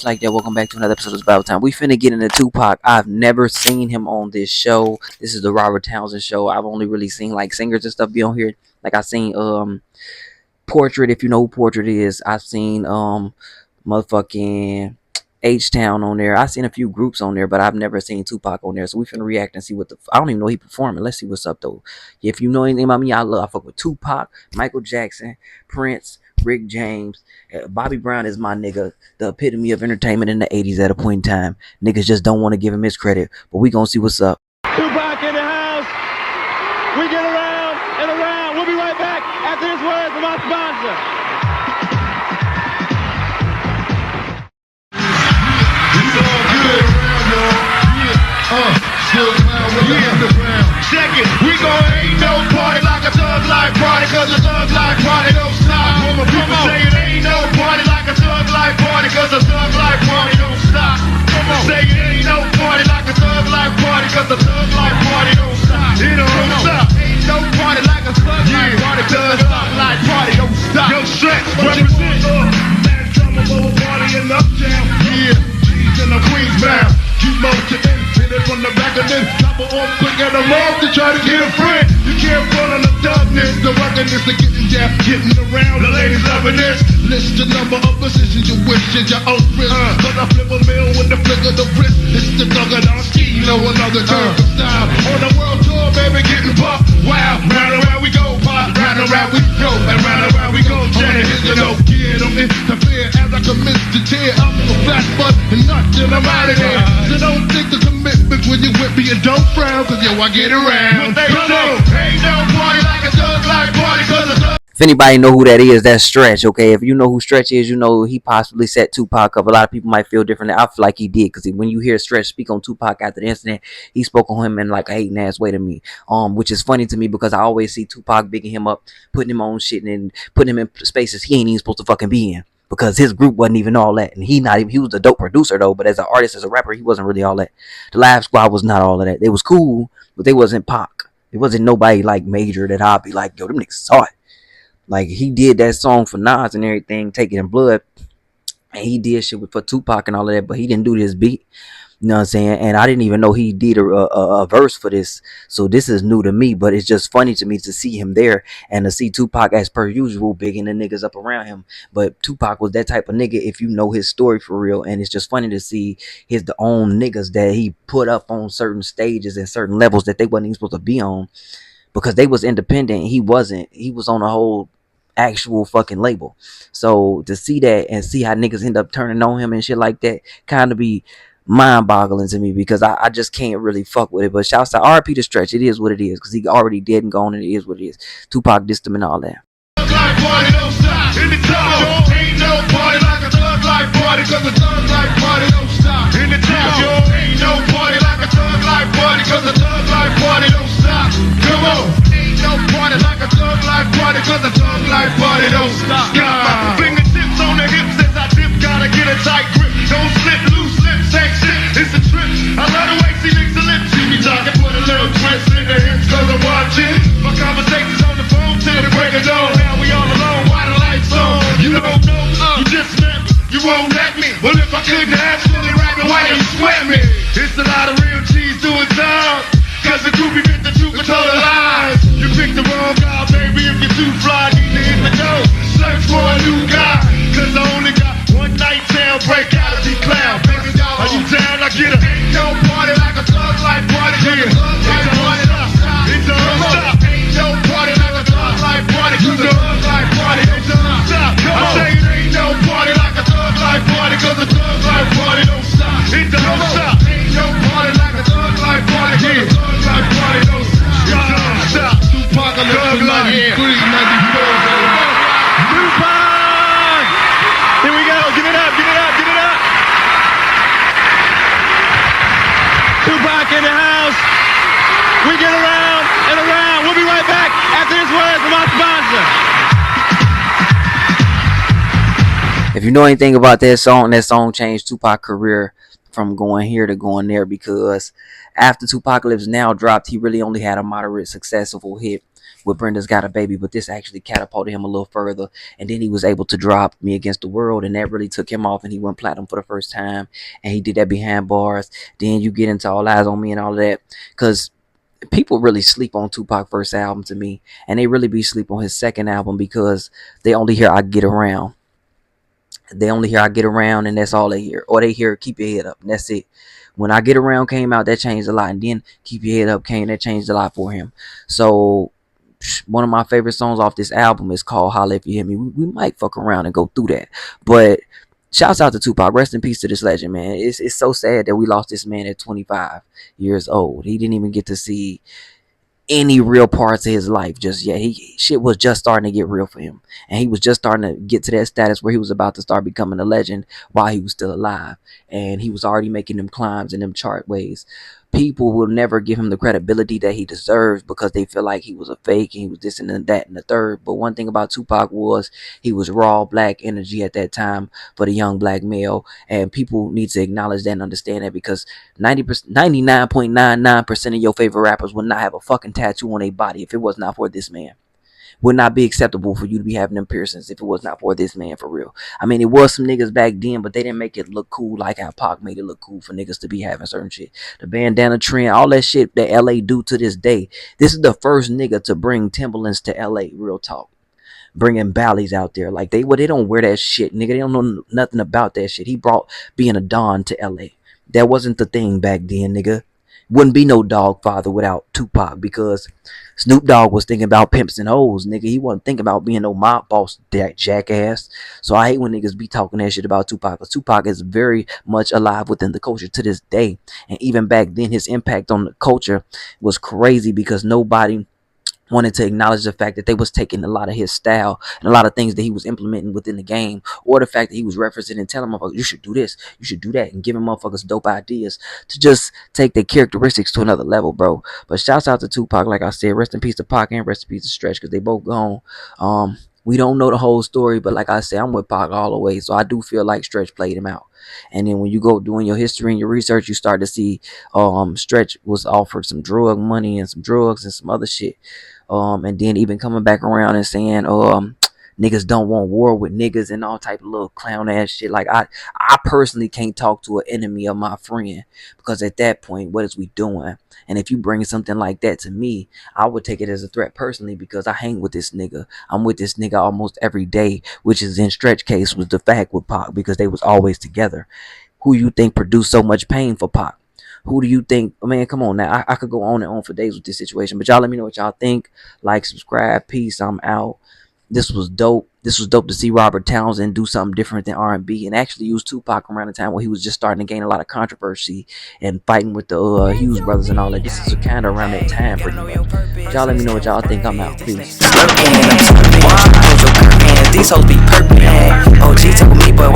just like that, welcome back to another episode of Battle Time. We finna get into Tupac. I've never seen him on this show. This is the Robert Townsend show. I've only really seen like singers and stuff be on here. Like I seen Portrait, if you know who Portrait is. I've seen motherfucking H-Town on there. I've seen a few groups on there, but I've never seen Tupac on there. So we finna react and see what I don't even know he performing. Let's see what's up though. If you know anything about me, I fuck with Tupac, Michael Jackson, Prince, Rick James. Bobby Brown is my nigga, the epitome of entertainment in the 80s at a point in time. Niggas just don't want to give him his credit, but we gonna see what's up. Tupac in the house. We get around and around. We'll be right back after this word from our sponsor. Check it, we gon' ain't no party like a thug life party, cause a thug life party don't stop. When my people say it ain't no party like a thug life party, cause a thug life party don't stop. Say it ain't no party like a thug life party, cause a thug life party don't stop. It don't stop. Ain't no party like a thug life party, cause a thug life party don't stop. Yo, Stretch, represent last summer over party in Uptown. Yeah, G's in the Queens bound. Keep motion in, hit it from the back and then chop it off quick at them off to try to get a friend. You can't run on the toughness, the ruggedness, the getting down, getting around. The ladies loving this. List the number of positions you wish at your own risk. Cause I flip a mill with the flick of the wrist. It's the thug of the ski, you know another term for style. On the world tour, baby, getting bucked. Wow, round and round we go, pop, round and round we go, and round and round we go. Janet, you know, kid, I'm interfere as I commence to tear up a flat butt and not till I'm out of there. So don't think the commitment when you with me and don't frown, cause yo, I get around. Ain't no party like a thug life party, cause a thug. If anybody know who that is, that's Stretch, okay? If you know who Stretch is, you know he possibly set Tupac up. A lot of people might feel differently. I feel like he did, because when you hear Stretch speak on Tupac after the incident, he spoke on him in like a hating ass way to me. Which is funny to me because I always see Tupac bigging him up, putting him on shit and putting him in spaces he ain't even supposed to fucking be in. Because his group wasn't even all that. And he was a dope producer though, but as an artist, as a rapper, he wasn't really all that. The Live Squad was not all of that. They was cool, but they wasn't Pac. It wasn't nobody like major that I'd be like, yo, them niggas saw it. Like, he did that song for Nas and everything, Taking in Blood. And he did shit for Tupac and all of that, but he didn't do this beat. You know what I'm saying? And I didn't even know he did a verse for this. So this is new to me, but it's just funny to me to see him there and to see Tupac as per usual bigging the niggas up around him. But Tupac was that type of nigga if you know his story for real. And it's just funny to see his own niggas that he put up on certain stages and certain levels that they wasn't even supposed to be on. Because they was independent. He wasn't. He was on a whole actual fucking label. So to see that and see how niggas end up turning on him and shit like that kind of be mind-boggling to me, because I just can't really fuck with it. But shouts out RP to Stretch. It is what it is, because he already dead and gone, and it is what it is. Tupac dissed him and all that. Thug life party don't stop. In the top, ain't no party like a thug life party, cause a thug life party don't stop. In the top, ain't no party like a thug life party, cause a thug life party don't stop. Come on, ain't no party like a thug life party, cause a thug life party don't stop. Got my fingertips on the hips as I dip, gotta get a tight grip. Don't slip, loose lips, ain't shit, it's a trip. I love the way she licks the lips, she be talking, put a little twist in the hips, cause I'm watching. My conversations on the phone till the break of dawn. Now we all alone, why the lights on? You don't know, you just met me, you won't let me. Well, if I couldn't actually rap it, why you sweat me? It's a lot of real cheese doing time, cause the groupie bit the truth control the lies. You picked the wrong guy, baby, if you're too fly, need to hit the door. Search for a new guy, cause I only got one night town, break out of the clown. Baby, are you down? I get a ain't no party like a thug life party, cause a thug life party don't stop. It don't stop. Ain't no party like a thug life party, cause a thug life party don't stop. I say it ain't no party like a thug life party, cause a thug life party don't stop. It don't stop. Ain't no party like a thug life party, cause a thug life party don't stop. It don't stop. Tupac on the 93, 94, Tupac! Here we go. Give it up, give it up, give it up. Tupac in the house. We get around and around. We'll be right back after this word from our sponsor. If you know anything about that song changed Tupac's career from going here to going there, because after Tupacalypse Now dropped, he really only had a moderate successful hit with Brenda's Got a Baby, but this actually catapulted him a little further. And then he was able to drop Me Against the World, and that really took him off, and he went platinum for the first time. And he did that behind bars. Then you get into All Eyes on Me and all of that, because people really sleep on Tupac's first album to me, and they really be sleep on his second album because they only hear I Get Around. They only hear I Get Around, and that's all they hear. Or they hear Keep Your Head Up, and that's it. When I Get Around came out, that changed a lot. And then Keep Your Head Up came, that changed a lot for him. So one of my favorite songs off this album is called Holla If You Hear Me. We might fuck around and go through that. But shouts out to Tupac. Rest in peace to this legend, man. It's so sad that we lost this man at 25 years old. He didn't even get to see any real parts of his life just yet. Shit was just starting to get real for him, and he was just starting to get to that status where he was about to start becoming a legend while he was still alive, and he was already making them climbs in them chart ways. People will never give him the credibility that he deserves because they feel like he was a fake and he was this and that and the third. But one thing about Tupac was he was raw black energy at that time for the young black male, and people need to acknowledge that and understand that, because 99.99% of your favorite rappers would not have a fucking tattoo on their body if it was not for this man. Would not be acceptable for you to be having them piercings if it was not for this man, for real. I mean, it was some niggas back then, but they didn't make it look cool like how Pac made it look cool for niggas to be having certain shit. The bandana trend, all that shit that LA do to this day. This is the first nigga to bring Timberlands to LA, real talk. Bringing Bally's out there. Like, they don't wear that shit, nigga. They don't know nothing about that shit. He brought being a Don to LA. That wasn't the thing back then, nigga. Wouldn't be no Dogfather without Tupac, because Snoop Dogg was thinking about pimps and hoes, nigga. He wasn't thinking about being no mob boss, that jackass. So I hate when niggas be talking that shit about Tupac, because Tupac is very much alive within the culture to this day. And even back then, his impact on the culture was crazy because nobody wanted to acknowledge the fact that they was taking a lot of his style and a lot of things that he was implementing within the game, or the fact that he was referencing and telling motherfuckers, you should do this, you should do that, and giving motherfuckers dope ideas to just take their characteristics to another level, bro. But shouts out to Tupac, like I said. Rest in peace to Pac and rest in peace to Stretch, because they both gone. We don't know the whole story, but like I said, I'm with Pac all the way, so I do feel like Stretch played him out. And then when you go doing your history and your research, you start to see Stretch was offered some drug money and some drugs and some other shit. And then even coming back around and saying, niggas don't want war with niggas and all type of little clown ass shit. Like, I personally can't talk to an enemy of my friend, because at that point, what is we doing? And if you bring something like that to me, I would take it as a threat personally, because I hang with this nigga. I'm with this nigga almost every day, which is in Stretch case was the fact with Pac, because they was always together. Who you think produced so much pain for Pac? Who do you think? Man, come on now. I could go on and on for days with this situation, but y'all let me know what y'all think. Like, subscribe. Peace. I'm out. This was dope. This was dope to see Robert Townsend do something different than R&B and actually use Tupac around the time where he was just starting to gain a lot of controversy and fighting with the Hughes brothers and all that. This is kind of around that time pretty much. Y'all let me know what y'all think. I'm out. Peace. These hoes be perping. OG told me, but